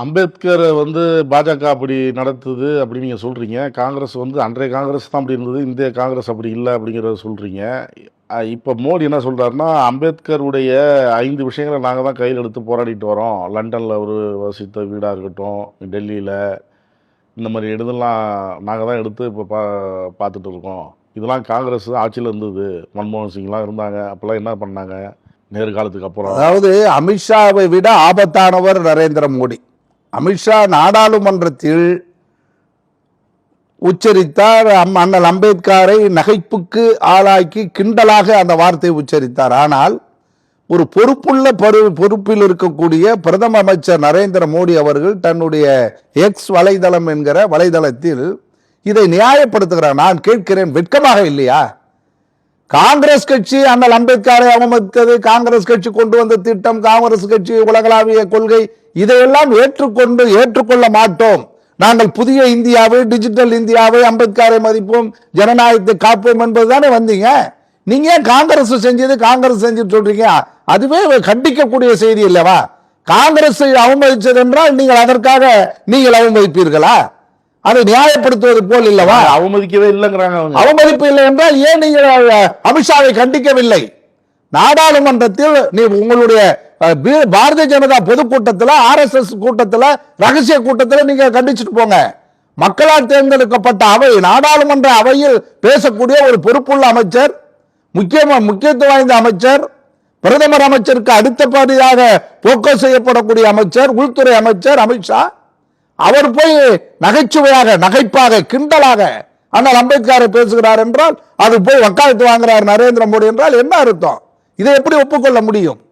அம்பேத்கரை பாஜக அப்படி நடத்துது அப்படின்னு நீங்க சொல்றீங்க. காங்கிரஸ் அன்றைய காங்கிரஸ் தான் அப்படி இருந்தது. இந்திய காங்கிரஸ் அப்படி இல்ல அப்படிங்கிறத சொல்றீங்க. இப்ப மோடி என்ன சொல்றாருன்னா, அம்பேத்கருடைய 5 விஷயங்கள நாங்க தான் கையில எடுத்து போராடிட்டு வரோம். லண்டன்ல அவரு வசித்த வீடா இருக்கட்டும், டெல்லியில இந்த மாரி இதெல்லாம் நாங்க தான் எடுத்து இப்ப பார்த்துட்டு இருக்கோம். இதெல்லாம் காங்கிரஸ் ஆட்சியில இருந்தது. மன்மோகன் சிங்லாம் இருந்தாங்க. அப்பலாம் என்ன பண்ணாங்க? நேரு காலத்துக்கு அப்புறம். அதாவது அமித்ஷாவை விட ஆபத்தானவர் நரேந்திர மோடி. அமித்ஷா நாடாளுமன்றத்தில் உச்சரித்தார், அண்ணல் அம்பேத்கரை நகைப்புக்கு ஆளாக்கி கிண்டலாக அந்த வார்த்தையை உச்சரித்தார். ஆனால் ஒரு பொறுப்புள்ள பொறுப்பில் இருக்கக்கூடிய பிரதம அமைச்சர் நரேந்திர மோடி அவர்கள் தன்னுடைய எக்ஸ் வலைதளம் என்கிற வலைதளத்தில் இதை நியாயப்படுத்துகிறார். நான் கேட்கிறேன், வெட்கமாக இல்லையா? காங்கிரஸ் கட்சி அண்ணல் அம்பேத்கரை அவமதித்தது, காங்கிரஸ் கட்சி கொண்டு வந்த திட்டம், காங்கிரஸ் கட்சி உலகளாவிய கொள்கை, இதையெல்லாம் ஏற்றுக்கொள்ள மாட்டோம். நாங்கள் புதிய இந்தியாவை, டிஜிட்டல் இந்தியாவை, அம்பேத்கரை மதிப்போம், ஜனநாயகத்தை காப்போம் என்பதுதானே வந்தீங்க. நீங்க காங்கிரஸ் செஞ்சது காங்கிரஸ் செஞ்சு சொல்றீங்க. அதுவே கண்டிக்கக்கூடிய செய்தி இல்லவா? காங்கிரஸை அவமதிச்சது என்றால் நீங்கள் அதற்காக நீங்கள் அவமதிப்பீர்களா? அதை நியாயப்படுத்துவது போல் இல்லவா? அவமதிக்கவே இல்லைங்கிறாங்க. அவமதிப்பு இல்லை என்றால் ஏன் நீங்கள் அமித்ஷாவை கண்டிக்கவில்லை? நாடாளுமன்றத்தில் நீ உங்களுடைய பாரதிய ஜனதா பொதுக்கூட்டத்தில், RSS கூட்டத்தில், ரகசிய கூட்டத்தில் நீங்க கண்டிச்சுட்டு போங்க. மக்களால் தேர்ந்தெடுக்கப்பட்ட அவை, நாடாளுமன்ற அவையில் பேசக்கூடிய ஒரு பொறுப்புள்ள அமைச்சர், முக்கியத்துவம் வாய்ந்த அமைச்சர், பிரதமர் அமைச்சருக்கு அடுத்தபடியாக போக்கஸ் செய்யப்படக்கூடிய அமைச்சர், உள்துறை அமைச்சர் அமித்ஷா, அவர் போய் நகைச்சுவையாக, நகைப்பாக, கிண்டலாக ஆனால் அம்பேத்கரை பேசுகிறார் என்றால் அது போய் வக்காலத்து வாங்குறார் நரேந்திர மோடி என்றால் என்ன அர்த்தம்? இதை எப்படி ஒப்புக்கொள்ள முடியும்?